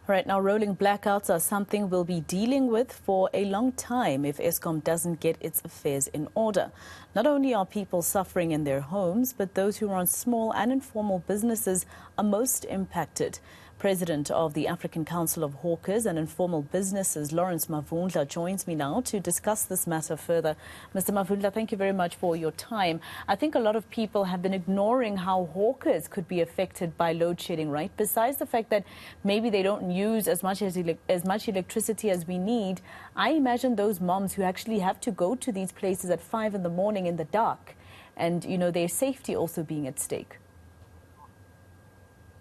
Right now, rolling blackouts are something we'll be dealing with for a long time if Eskom doesn't get its affairs in order. Not only are people suffering in their homes, but those who run small and informal businesses are most impacted. President of the African Council of Hawkers and Informal Businesses, Lawrence Mavundla, joins me now to discuss this matter further. Mr. Mavundla, thank you very much for your time. I think a lot of people have been ignoring how hawkers could be affected by load shedding, right? Besides the fact that maybe they don't use as much electricity as we need, I imagine those moms who actually have to go to these places at 5 in the morning in the dark and, their safety also being at stake.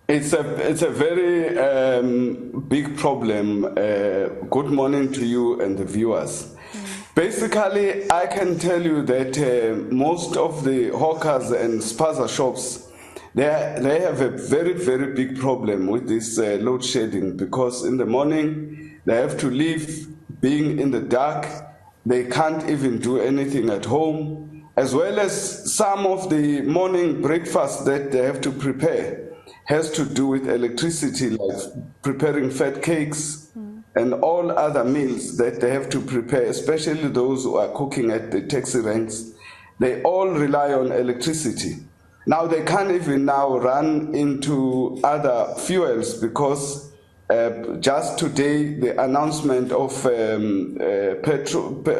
It's a very big problem. Good morning to you and the viewers. Basically, I can tell you that most of the hawkers and spaza shops, they have a very, very big problem with this load shedding, because in the morning they have to leave being in the dark. They can't even do anything at home, as well as some of the morning breakfast that they have to prepare has to do with electricity, like preparing fat cakes and all other meals that they have to prepare, especially those who are cooking at the taxi ranks. They all rely on electricity. Now they can't even now run into other fuels because just today the announcement of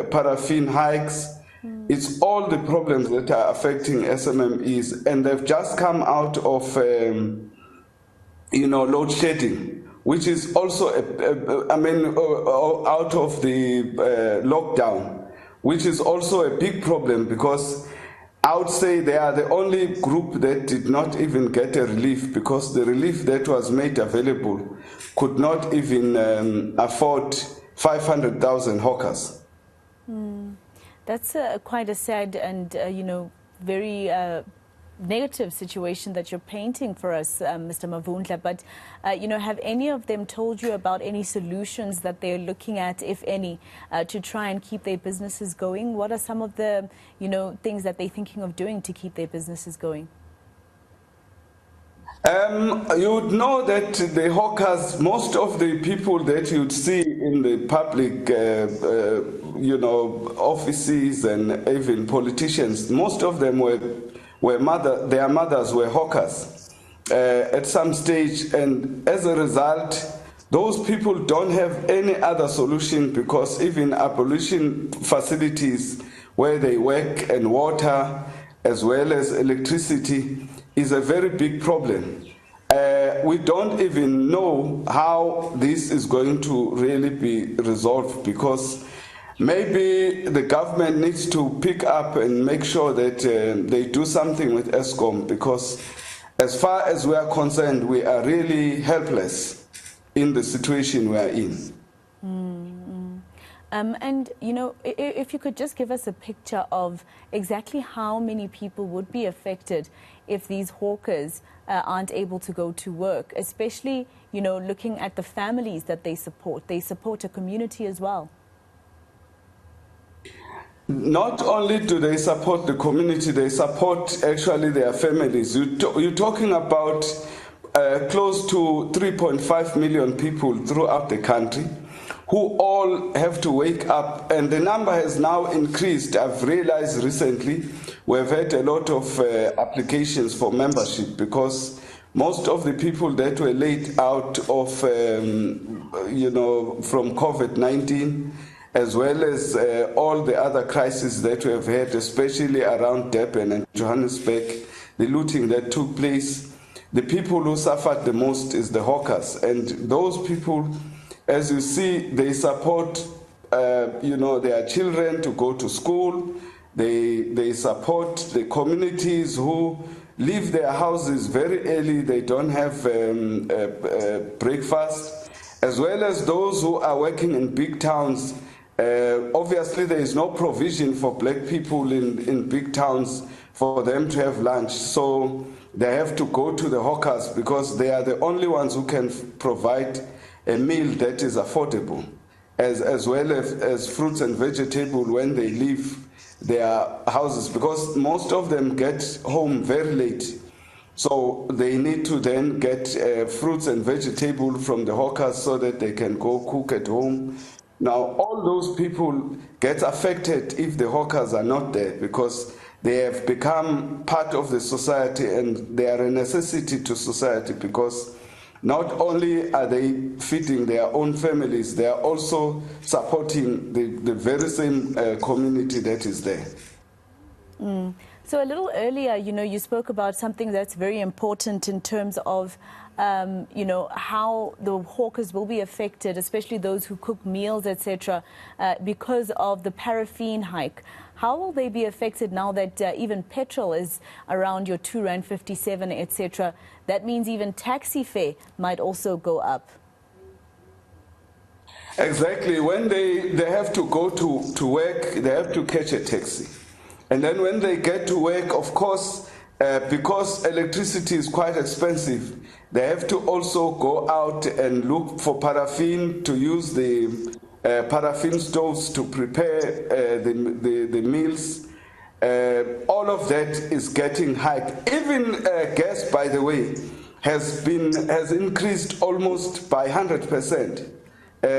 paraffin hikes, it's all the problems that are affecting SMMEs, and they've just come out of load shedding, which is also, out of the lockdown, which is also a big problem, because I would say they are the only group that did not even get a relief, because the relief that was made available could not even afford 500,000 hawkers. That's quite a sad and, very negative situation that you're painting for us, Mr. Mavundla. But, have any of them told you about any solutions that they're looking at, if any, to try and keep their businesses going? What are some of the, things that they're thinking of doing to keep their businesses going? You would know that the hawkers, most of the people that you'd see in the public, offices and even politicians, most of them their mothers were hawkers at some stage, and as a result, those people don't have any other solution, because even abolition facilities where they work and water as well as electricity is a very big problem. We don't even know how this is going to really be resolved, because maybe the government needs to pick up and make sure that they do something with Eskom, because as far as we are concerned, we are really helpless in the situation we are in. And, if you could just give us a picture of exactly how many people would be affected if these hawkers aren't able to go to work, especially, looking at the families that they support. They support a community as well. Not only do they support the community, they support actually their families. You're talking about close to 3.5 million people throughout the country who all have to wake up, and the number has now increased. I've realized recently we've had a lot of applications for membership, because most of the people that were laid out of, from COVID-19, as well as all the other crises that we have had, especially around Durban and Johannesburg, the looting that took place, the people who suffered the most is the hawkers. And those people, as you see, they support, their children to go to school. They support the communities who leave their houses very early. They don't have breakfast, as well as those who are working in big towns. Obviously, there is no provision for black people in big towns for them to have lunch. So they have to go to the hawkers, because they are the only ones who can provide a meal that is affordable, as well as fruits and vegetables when they leave their houses, because most of them get home very late. So they need to then get fruits and vegetables from the hawkers so that they can go cook at home. Now, all those people get affected if the hawkers are not there because they have become part of the society and they are a necessity to society because not only are they feeding their own families, they are also supporting the very same community that is there. So a little earlier, you spoke about something that's very important in terms of, how the hawkers will be affected, especially those who cook meals, etc., because of the paraffin hike. How will they be affected now that even petrol is around your R2.57, etc.? That means even taxi fare might also go up. Exactly. When they have to go to work, they have to catch a taxi. And then when they get to work, of course, because electricity is quite expensive, they have to also go out and look for paraffin to use the paraffin stoves to prepare the meals. All of that is getting hiked. Even gas, by the way, has increased almost by 100%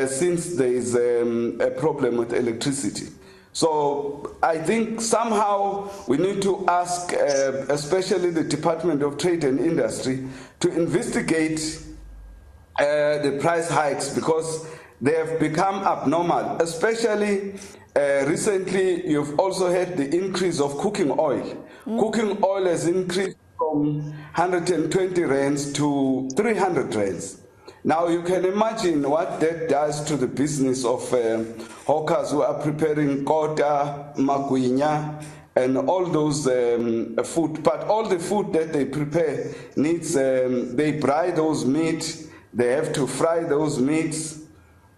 since there is a problem with electricity. So I think somehow we need to ask, especially the Department of Trade and Industry, to investigate the price hikes because they have become abnormal. Especially recently, you've also had the increase of cooking oil. Cooking oil has increased from 120 rands to 300 rands. Now you can imagine what that does to the business of hawkers who are preparing kota, magwinya, and all those food. But all the food that they prepare needs, they fry those meat, they have to fry those meats,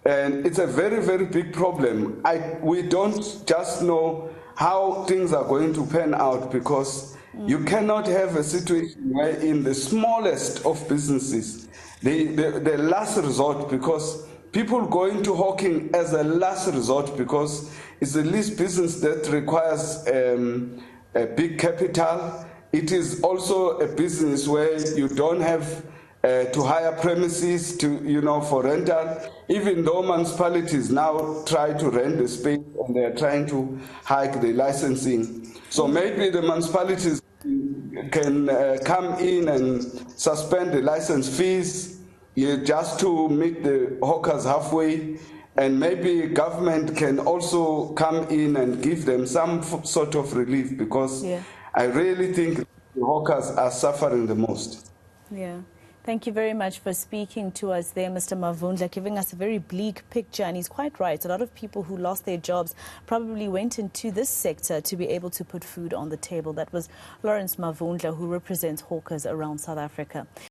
and it's a very, very big problem. We don't just know how things are going to pan out because you cannot have a situation where in the smallest of businesses, the last resort, because people go into hawking as a last resort because it's the least business that requires a big capital. It is also a business where you don't have to hire premises for rental, even though municipalities now try to rent the space and they're trying to hike the licensing. So maybe the municipalities can come in and suspend the license fees just to meet the hawkers halfway, and maybe government can also come in and give them some sort of relief because I really think the hawkers are suffering the most. Yeah. Thank you very much for speaking to us there, Mr. Mavundla, giving us a very bleak picture. And he's quite right. A lot of people who lost their jobs probably went into this sector to be able to put food on the table. That was Lawrence Mavundla, who represents hawkers around South Africa.